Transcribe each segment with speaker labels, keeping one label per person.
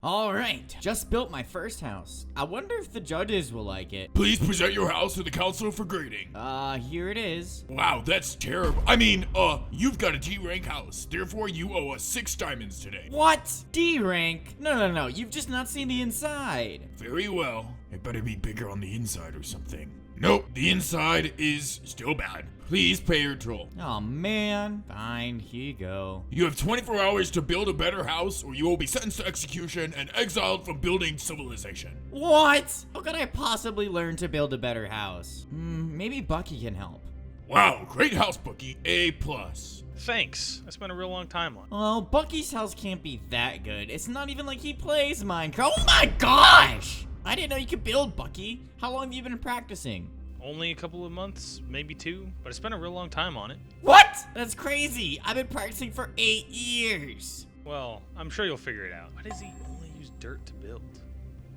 Speaker 1: All right, just built my first house. I wonder if the judges will like it.
Speaker 2: Please present your house to the council for grading.
Speaker 1: Here it is.
Speaker 2: Wow, that's terrible. You've got a D rank house. Therefore, you owe us 6 diamonds today.
Speaker 1: What? D rank? No. You've just not seen the inside.
Speaker 2: Very well. It better be bigger on the inside or something. Nope, the inside is still bad. Please pay your toll.
Speaker 1: Oh man. Fine, here you go.
Speaker 2: You have 24 hours to build a better house, or you will be sentenced to execution and exiled from building civilization.
Speaker 1: What? How could I possibly learn to build a better house? Maybe Bucky can help.
Speaker 2: Wow, great house, Bucky. A+.
Speaker 3: Thanks. I spent a real long time on it.
Speaker 1: Well, Bucky's house can't be that good. It's not even like he plays Minecraft. Oh my gosh! I didn't know you could build, Bucky. How long have you been practicing?
Speaker 3: Only a couple of months, maybe 2, but I spent a real long time on it.
Speaker 1: What? That's crazy. I've been practicing for 8 years.
Speaker 3: Well, I'm sure you'll figure it out. Why does he only use dirt to build?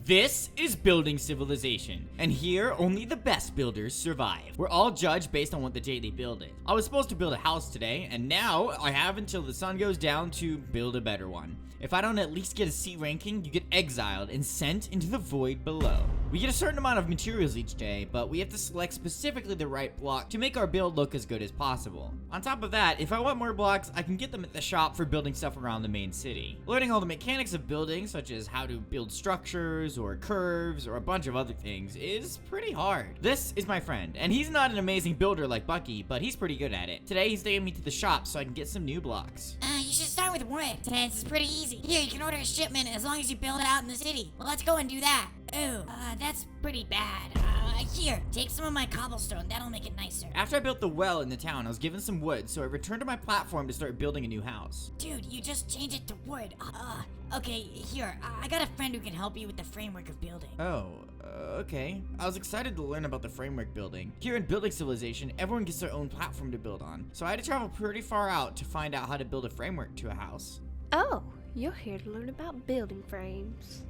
Speaker 1: This is building civilization, and here only the best builders survive. We're all judged based on what the day they build it. I was supposed to build a house today, and now I have until the sun goes down to build a better one. If I don't at least get a C ranking, you get exiled and sent into the void below. We get a certain amount of materials each day, but we have to select specifically the right block to make our build look as good as possible. On top of that, if I want more blocks, I can get them at the shop for building stuff around the main city. Learning all the mechanics of building, such as how to build structures or curves or a bunch of other things, is pretty hard. This is my friend, and he's not an amazing builder like Bucky, but he's pretty good at it. Today, he's taking me to the shop so I can get some new blocks.
Speaker 4: You should start with wood, since it's pretty easy. Here, you can order a shipment as long as you build it out in the city. Well, let's go and do that. Ooh, that's pretty bad. Here, take some of my cobblestone. That'll make it nicer.
Speaker 1: After I built the well in the town, I was given some wood, so I returned to my platform to start building a new house.
Speaker 4: Dude, you just changed it to wood. Okay, here. I got a friend who can help you with the framework of building.
Speaker 1: Okay. I was excited to learn about the framework building. Here in Building Civilization, everyone gets their own platform to build on, so I had to travel pretty far out to find out how to build a framework to a house.
Speaker 5: Oh, you're here to learn about building frames.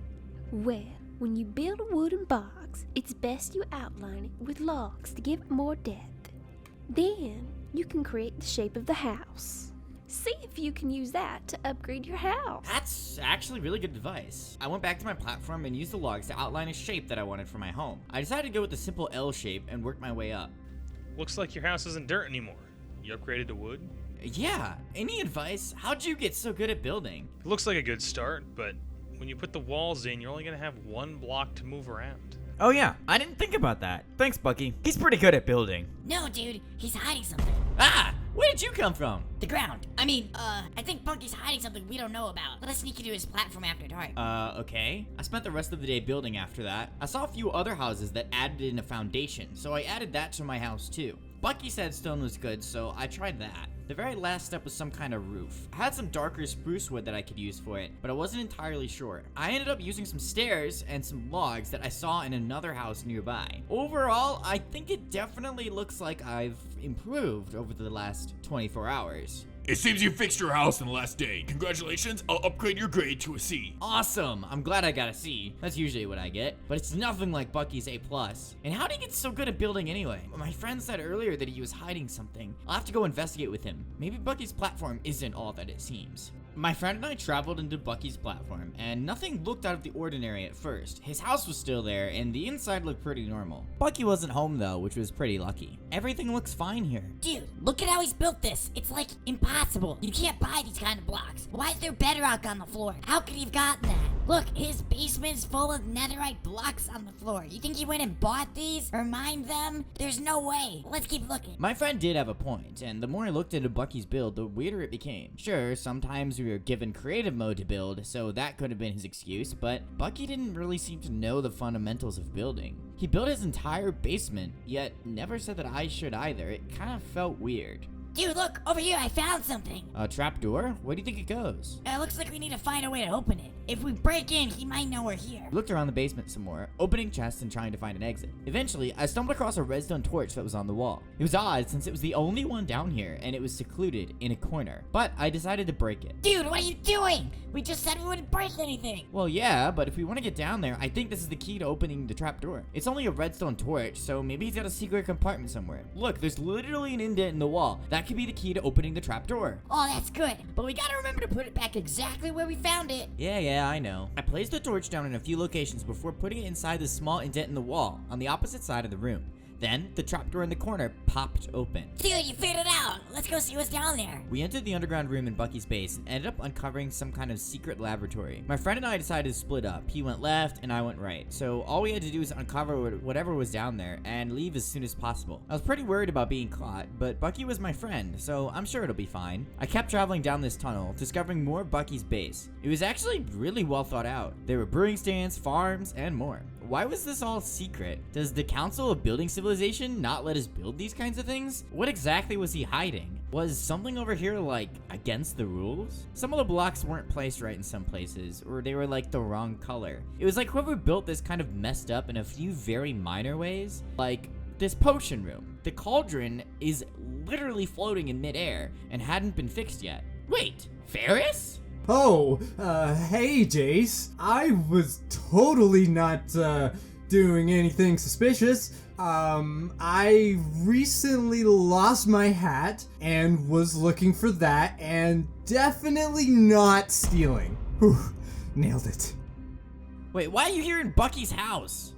Speaker 5: Well, when you build a wooden box, it's best you outline it with logs to give it more depth. Then, you can create the shape of the house. See if you can use that to upgrade your house.
Speaker 1: That's actually really good advice. I went back to my platform and used the logs to outline a shape that I wanted for my home. I decided to go with the simple L shape and work my way up.
Speaker 3: Looks like your house isn't dirt anymore. You upgraded to wood?
Speaker 1: Yeah, any advice? How'd you get so good at building?
Speaker 3: It looks like a good start, but when you put the walls in, you're only gonna have 1 block to move around.
Speaker 1: Oh yeah, I didn't think about that. Thanks, Bucky. He's pretty good at building.
Speaker 4: No, dude, he's hiding something.
Speaker 1: Ah! Where did you come from?
Speaker 4: The ground. I think Bucky's hiding something we don't know about. Let's sneak into his platform after dark.
Speaker 1: Okay. I spent the rest of the day building after that. I saw a few other houses that added in a foundation, so I added that to my house too. Bucky said stone was good, so I tried that. The very last step was some kind of roof. I had some darker spruce wood that I could use for it, but I wasn't entirely sure. I ended up using some stairs and some logs that I saw in another house nearby. Overall, I think it definitely looks like I've improved over the last 24 hours.
Speaker 2: It seems you fixed your house in the last day. Congratulations, I'll upgrade your grade to a C.
Speaker 1: Awesome, I'm glad I got a C. That's usually what I get, but it's nothing like Bucky's A+. And how did he get so good at building anyway? My friend said earlier that he was hiding something. I'll have to go investigate with him. Maybe Bucky's platform isn't all that it seems. My friend and I traveled into Bucky's platform, and nothing looked out of the ordinary at first. His house was still there, and the inside looked pretty normal. Bucky wasn't home though, which was pretty lucky. Everything looks fine here.
Speaker 4: Dude, look at how he's built this. It's like impossible. You can't buy these kind of blocks. Why is there bedrock on the floor? How could he have gotten that? Look, his basement's full of netherite blocks on the floor. You think he went and bought these or mined them? There's no way. Let's keep looking.
Speaker 1: My friend did have a point, and the more I looked into Bucky's build, the weirder it became. Sure, sometimes we were given creative mode to build, so that could have been his excuse, but Bucky didn't really seem to know the fundamentals of building. He built his entire basement, yet never said that I should either. It kind of felt weird.
Speaker 4: Dude, look, over here, I found something.
Speaker 1: A trapdoor? Where do you think it goes?
Speaker 4: Looks like we need to find a way to open it. If we break in, he might know we're here.
Speaker 1: I looked around the basement some more, opening chests and trying to find an exit. Eventually, I stumbled across a redstone torch that was on the wall. It was odd since it was the only one down here and it was secluded in a corner, but I decided to break it.
Speaker 4: Dude, what are you doing? We just said we wouldn't break anything.
Speaker 1: Well, yeah, but if we want to get down there, I think this is the key to opening the trapdoor. It's only a redstone torch, so maybe he's got a secret compartment somewhere. Look, there's literally an indent in the wall. That that could be the key to opening the trapdoor.
Speaker 4: Oh, that's good. But we gotta remember to put it back exactly where we found it.
Speaker 1: Yeah, I know. I placed the torch down in a few locations before putting it inside the small indent in the wall on the opposite side of the room. Then, the trapdoor in the corner popped open.
Speaker 4: Dude, you figured it out. Let's go see what's down there.
Speaker 1: We entered the underground room in Bucky's base and ended up uncovering some kind of secret laboratory. My friend and I decided to split up. He went left and I went right. So all we had to do was uncover whatever was down there and leave as soon as possible. I was pretty worried about being caught, but Bucky was my friend, so I'm sure it'll be fine. I kept traveling down this tunnel, discovering more of Bucky's base. It was actually really well thought out. There were brewing stands, farms, and more. Why was this all secret? Does the Council of Building Civilization not let us build these kinds of things? What exactly was he hiding? Was something over here, like, against the rules? Some of the blocks weren't placed right in some places, or they were, like, the wrong color. It was like whoever built this kind of messed up in a few very minor ways. Like, this potion room. The cauldron is literally floating in midair and hadn't been fixed yet. Wait, Ferris?
Speaker 6: Oh, hey, Jayce. I was totally not, doing anything suspicious. I recently lost my hat and was looking for that and definitely not stealing. Whew, nailed it.
Speaker 1: Wait, why are you here in Bucky's house?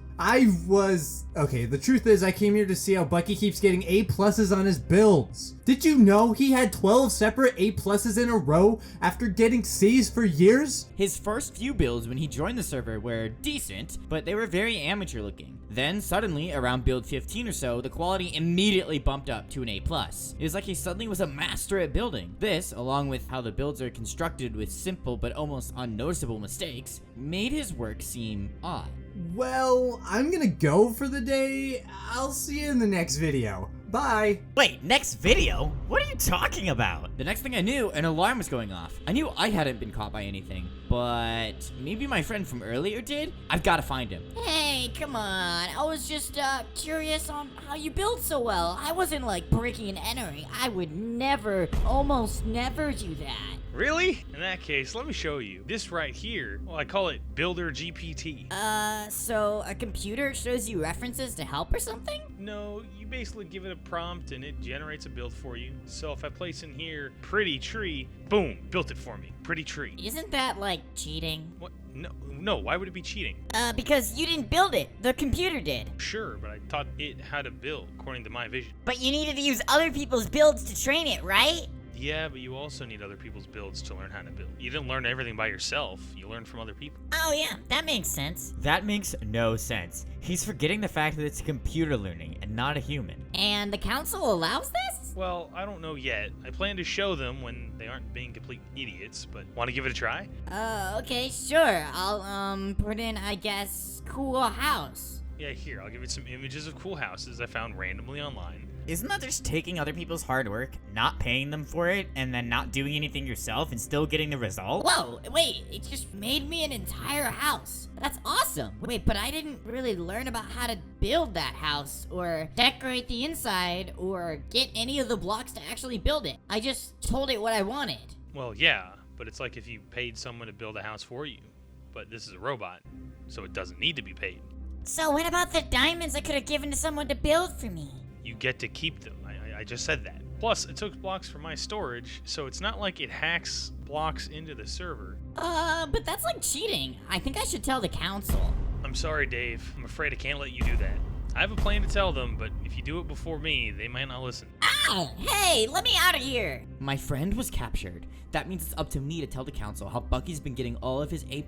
Speaker 6: Okay, the truth is I came here to see how Bucky keeps getting A+ on his builds. Did you know he had 12 separate A+ in a row after getting C's for years?
Speaker 1: His first few builds when he joined the server were decent, but they were very amateur looking. Then suddenly, around build 15 or so, the quality immediately bumped up to an A+. It was like he suddenly was a master at building. This, along with how the builds are constructed with simple but almost unnoticeable mistakes, made his work seem odd.
Speaker 6: Well, I'm gonna go for the day. I'll see you in the next video. Bye.
Speaker 7: Wait, next video? What are you talking about?
Speaker 1: The next thing I knew, an alarm was going off. I knew I hadn't been caught by anything, but maybe my friend from earlier did? I've got to find him.
Speaker 4: Hey, come on. I was just curious on how you build so well. I wasn't like breaking and entering. I would never, almost never do that.
Speaker 3: Really? In that case, let me show you. This right here, well, I call it Builder GPT.
Speaker 4: So a computer shows you references to help or something?
Speaker 3: No, you basically give it a prompt and it generates a build for you. So if I place in here, pretty tree, boom, built it for me. Pretty tree.
Speaker 4: Isn't that like cheating?
Speaker 3: What? No, why would it be cheating?
Speaker 4: Because you didn't build it. The computer did.
Speaker 3: Sure, but I taught it how to build according to my vision.
Speaker 4: But you needed to use other people's builds to train it, right?
Speaker 3: Yeah, but you also need other people's builds to learn how to build. You didn't learn everything by yourself. You learned from other people.
Speaker 4: Oh yeah, that makes sense.
Speaker 7: That makes no sense. He's forgetting the fact that it's computer learning and not a human.
Speaker 4: And the council allows this?
Speaker 3: Well, I don't know yet. I plan to show them when they aren't being complete idiots, but want to give it a try?
Speaker 4: Okay, sure. I'll, put in, I guess, cool house.
Speaker 3: Yeah, here, I'll give it some images of cool houses I found randomly online.
Speaker 7: Isn't that just taking other people's hard work, not paying them for it, and then not doing anything yourself and still getting the result?
Speaker 4: Whoa, wait, it just made me an entire house. That's awesome. Wait, but I didn't really learn about how to build that house, or decorate the inside, or get any of the blocks to actually build it. I just told it what I wanted.
Speaker 3: Well, yeah, but it's like if you paid someone to build a house for you. But this is a robot, so it doesn't need to be paid.
Speaker 4: So what about the diamonds I could have given to someone to build for me?
Speaker 3: You get to keep them. I just said that. Plus, it took blocks from my storage, so it's not like it hacks blocks into the server.
Speaker 4: But that's like cheating. I think I should tell the council.
Speaker 3: I'm sorry, Dave. I'm afraid I can't let you do that. I have a plan to tell them, but if you do it before me, they might not listen.
Speaker 4: Ow! Hey, let me out of here!
Speaker 1: My friend was captured. That means it's up to me to tell the council how Bucky's been getting all of his A+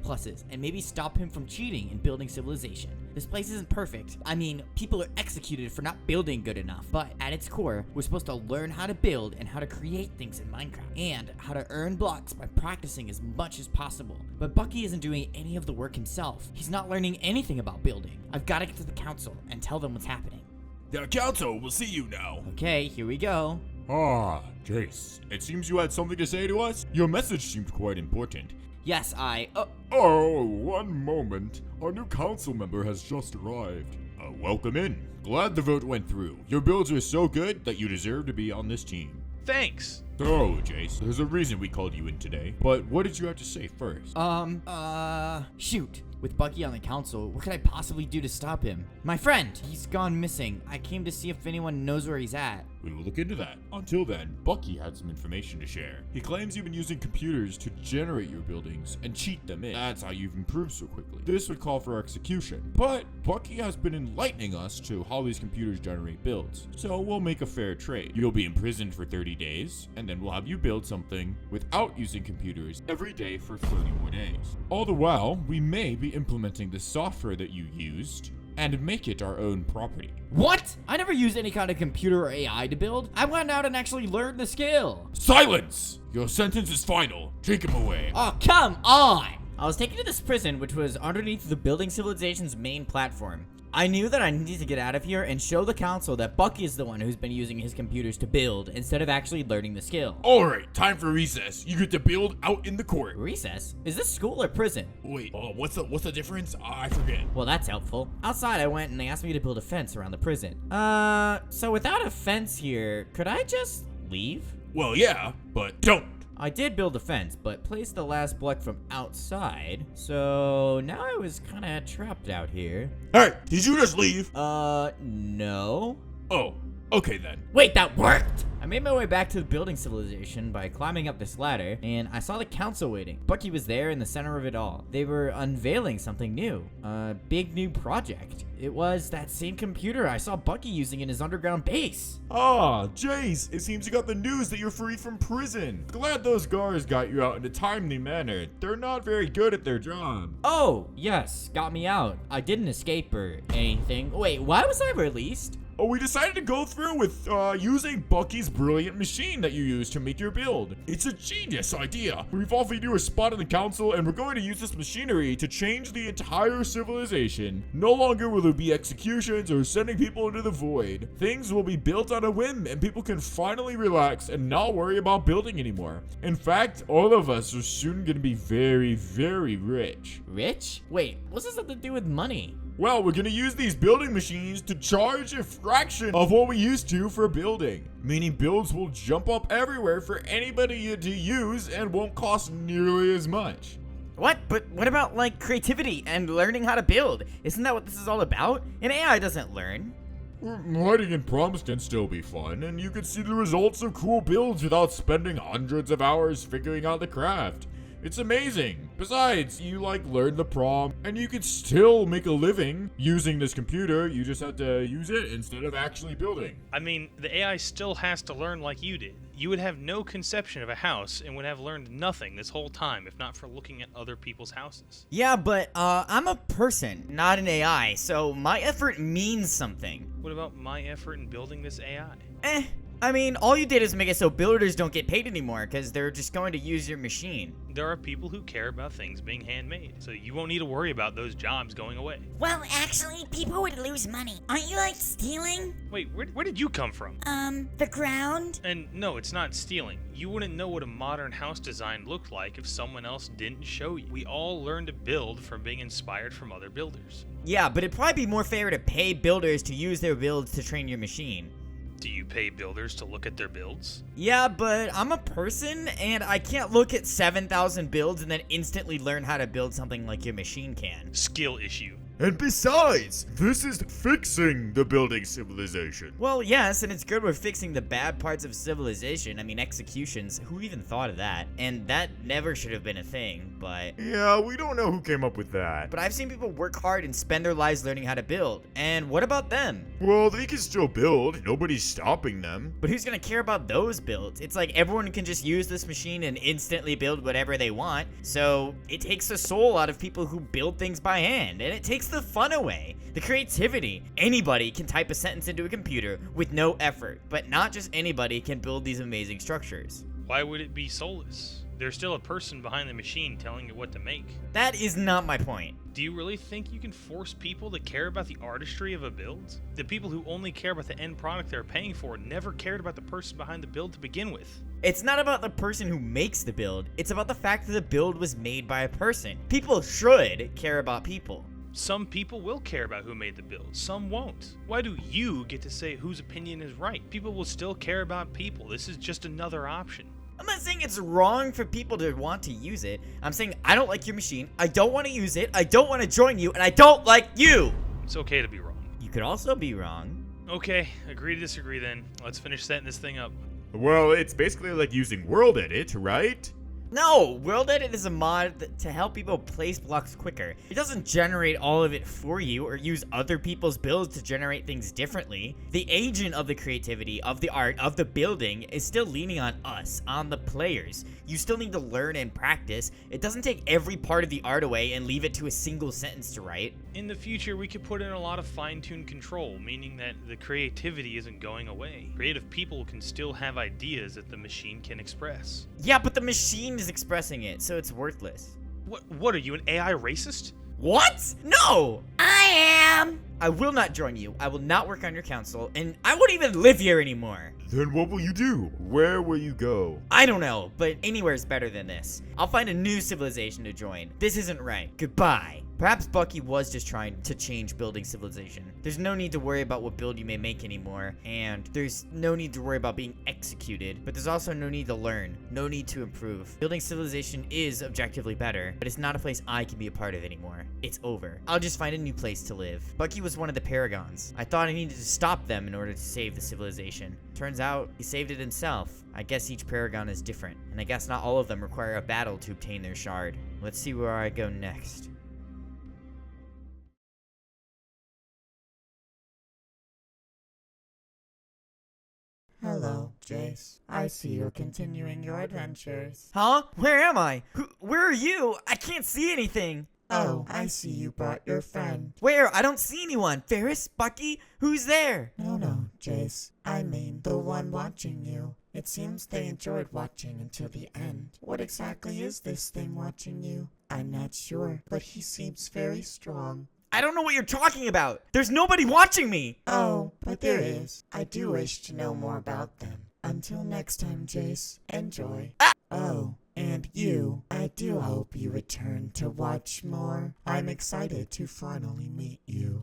Speaker 1: and maybe stop him from cheating in building civilization. This place isn't perfect. I mean, people are executed for not building good enough, but at its core, we're supposed to learn how to build and how to create things in Minecraft, and how to earn blocks by practicing as much as possible. But Bucky isn't doing any of the work himself. He's not learning anything about building. I've got to get to the council and tell them what's happening.
Speaker 2: The council will see you now.
Speaker 1: Okay, here we go.
Speaker 2: Ah, Jayce, it seems you had something to say to us? Your message seemed quite important.
Speaker 1: Yes,
Speaker 2: Oh, one moment. Our new council member has just arrived. Welcome in. Glad the vote went through. Your builds are so good that you deserve to be on this team.
Speaker 3: Thanks!
Speaker 2: Oh, Jayce, there's a reason we called you in today. But what did you have to say first?
Speaker 1: Shoot. With Bucky on the council, what could I possibly do to stop him? My friend! He's gone missing. I came to see if anyone knows where he's at.
Speaker 2: We will look into that. Until then, Bucky had some information to share. He claims you've been using computers to generate your buildings and cheat them in. That's how you've improved so quickly. This would call for execution. But Bucky has been enlightening us to how these computers generate builds. So we'll make a fair trade. You'll be imprisoned for 30 days, and then we'll have you build something without using computers every day for 30 more days. All the while, we may be implementing the software that you used and make it our own property.
Speaker 1: What? I never used any kind of computer or AI to build. I went out and actually learned the skill.
Speaker 2: Silence! Your sentence is final. Take him away.
Speaker 1: Oh, come on!
Speaker 7: I was taken to this prison, which was underneath the building civilization's main platform. I knew that I needed to get out of here and show the council that Bucky is the one who's been using his computers to build instead of actually learning the skill.
Speaker 2: Alright, time for recess. You get to build out in the court.
Speaker 7: Recess? Is this school or prison?
Speaker 2: Wait, what's the difference? I forget.
Speaker 7: Well, that's helpful. Outside, I went and they asked me to build a fence around the prison. So without a fence here, could I just leave?
Speaker 2: Well, yeah, but don't.
Speaker 7: I did build a fence, but placed the last block from outside, so now I was kinda trapped out here.
Speaker 2: Hey, did you just leave?
Speaker 7: No.
Speaker 2: Oh, okay then.
Speaker 1: Wait, that worked!
Speaker 7: I made my way back to the building civilization by climbing up this ladder, and I saw the council waiting. Bucky was there in the center of it all. They were unveiling something new, a big new project. It was that same computer I saw Bucky using in his underground base.
Speaker 2: Ah, Jayce, it seems you got the news that you're free from prison. Glad those guards got you out in a timely manner. They're not very good at their job.
Speaker 7: Oh, yes, got me out. I didn't escape or anything. Wait, why was I released?
Speaker 2: Oh, we decided to go through with using Bucky's brilliant machine that you used to make your build. It's a genius idea. We've offered you a spot in the council, and we're going to use this machinery to change the entire civilization. No longer will there be executions or sending people into the void. Things will be built on a whim, and people can finally relax and not worry about building anymore. In fact, all of us are soon going to be very, very rich.
Speaker 7: Rich? Wait, what's this have to do with money?
Speaker 2: Well, we're gonna use these building machines to charge a fraction of what we used to for building. Meaning builds will jump up everywhere for anybody to use and won't cost nearly as much.
Speaker 7: What? But what about, like, creativity and learning how to build? Isn't that what this is all about? An AI doesn't learn.
Speaker 2: Writing in prompts can still be fun, and you can see the results of cool builds without spending hundreds of hours figuring out the craft. It's amazing. Besides, you learn the prompt and you can still make a living using this computer. You just have to use it instead of actually building.
Speaker 3: I mean, the AI still has to learn like you did. You would have no conception of a house and would have learned nothing this whole time if not for looking at other people's houses.
Speaker 7: Yeah, but I'm a person, not an AI, so my effort means something.
Speaker 3: What about my effort in building this AI?
Speaker 7: I mean, all you did is make it so builders don't get paid anymore because they're just going to use your machine.
Speaker 3: There are people who care about things being handmade, so you won't need to worry about those jobs going away.
Speaker 4: Well, actually, people would lose money. Aren't you, like, stealing?
Speaker 3: Wait, where did you come from?
Speaker 4: The ground?
Speaker 3: And no, it's not stealing. You wouldn't know what a modern house design looked like if someone else didn't show you. We all learn to build from being inspired from other builders.
Speaker 7: Yeah, but it'd probably be more fair to pay builders to use their builds to train your machine.
Speaker 3: Do you pay builders to look at their builds?
Speaker 7: Yeah, but I'm a person, and I can't look at 7,000 builds and then instantly learn how to build something like your machine can.
Speaker 3: Skill issue.
Speaker 2: And besides, this is fixing the building civilization.
Speaker 7: Well, yes, and it's good we're fixing the bad parts of civilization. I mean, executions. Who even thought of that? And that never should have been a thing, but...
Speaker 2: Yeah, we don't know who came up with that.
Speaker 7: But I've seen people work hard and spend their lives learning how to build. And what about them?
Speaker 2: Well, they can still build. Nobody's stopping them.
Speaker 7: But who's gonna care about those builds? It's like everyone can just use this machine and instantly build whatever they want. So it takes the soul out of people who build things by hand, and it takes the fun away, the creativity. Anybody can type a sentence into a computer with no effort, but not just anybody can build these amazing structures.
Speaker 3: Why would it be soulless? There's still a person behind the machine telling it what to make.
Speaker 7: That is not my point.
Speaker 3: Do you really think you can force people to care about the artistry of a build? The people who only care about the end product they're paying for never cared about the person behind the build to begin with.
Speaker 7: It's not about the person who makes the build, it's about the fact that the build was made by a person. People should care about people.
Speaker 3: Some people will care about who made the build, some won't. Why do you get to say whose opinion is right? People will still care about people. This is just another option.
Speaker 7: I'm not saying it's wrong for people to want to use it. I'm saying I don't like your machine, I don't want to use it, I don't want to join you, and I don't like you!
Speaker 3: It's okay to be wrong.
Speaker 7: You could also be wrong.
Speaker 3: Okay, agree to disagree then. Let's finish setting this thing up.
Speaker 2: Well, it's basically like using World Edit, right?
Speaker 7: No, World Edit is a mod to help people place blocks quicker. It doesn't generate all of it for you or use other people's builds to generate things differently. The agent of the creativity, of the art, of the building is still leaning on us, on the players. You still need to learn and practice. It doesn't take every part of the art away and leave it to a single sentence to write.
Speaker 3: In the future, we could put in a lot of fine-tuned control, meaning that the creativity isn't going away. Creative people can still have ideas that the machine can express.
Speaker 7: Yeah, but the machine is expressing it, so it's worthless.
Speaker 3: What are you, an AI racist?
Speaker 7: What? No!
Speaker 4: I am.
Speaker 7: I will not join you. I will not work on your council, and I won't even live here anymore.
Speaker 2: Then what will you do? Where will you go?
Speaker 7: I don't know, but anywhere's better than this. I'll find a new civilization to join. This isn't right. Goodbye. Perhaps Bucky was just trying to change building civilization. There's no need to worry about what build you may make anymore, and there's no need to worry about being executed, but there's also no need to learn, no need to improve. Building civilization is objectively better, but it's not a place I can be a part of anymore. It's over. I'll just find a new place to live. Bucky was one of the Paragons. I thought I needed to stop them in order to save the civilization. Turns out, he saved it himself. I guess each Paragon is different, and I guess not all of them require a battle to obtain their shard. Let's see where I go next.
Speaker 8: Hello, Jayce. I see you're continuing your adventures.
Speaker 7: Huh? Where am I? Where are you? I can't see anything.
Speaker 8: Oh, I see you brought your friend.
Speaker 7: Where? I don't see anyone. Ferris? Bucky? Who's there?
Speaker 8: No, Jayce. I mean the one watching you. It seems they enjoyed watching until the end. What exactly is this thing watching you? I'm not sure, but he seems very strong.
Speaker 7: I don't know what you're talking about. There's nobody watching me.
Speaker 8: Oh, but there is. I do wish to know more about them. Until next time, Jayce, enjoy. Oh, and you, I do hope you return to watch more. I'm excited to finally meet you.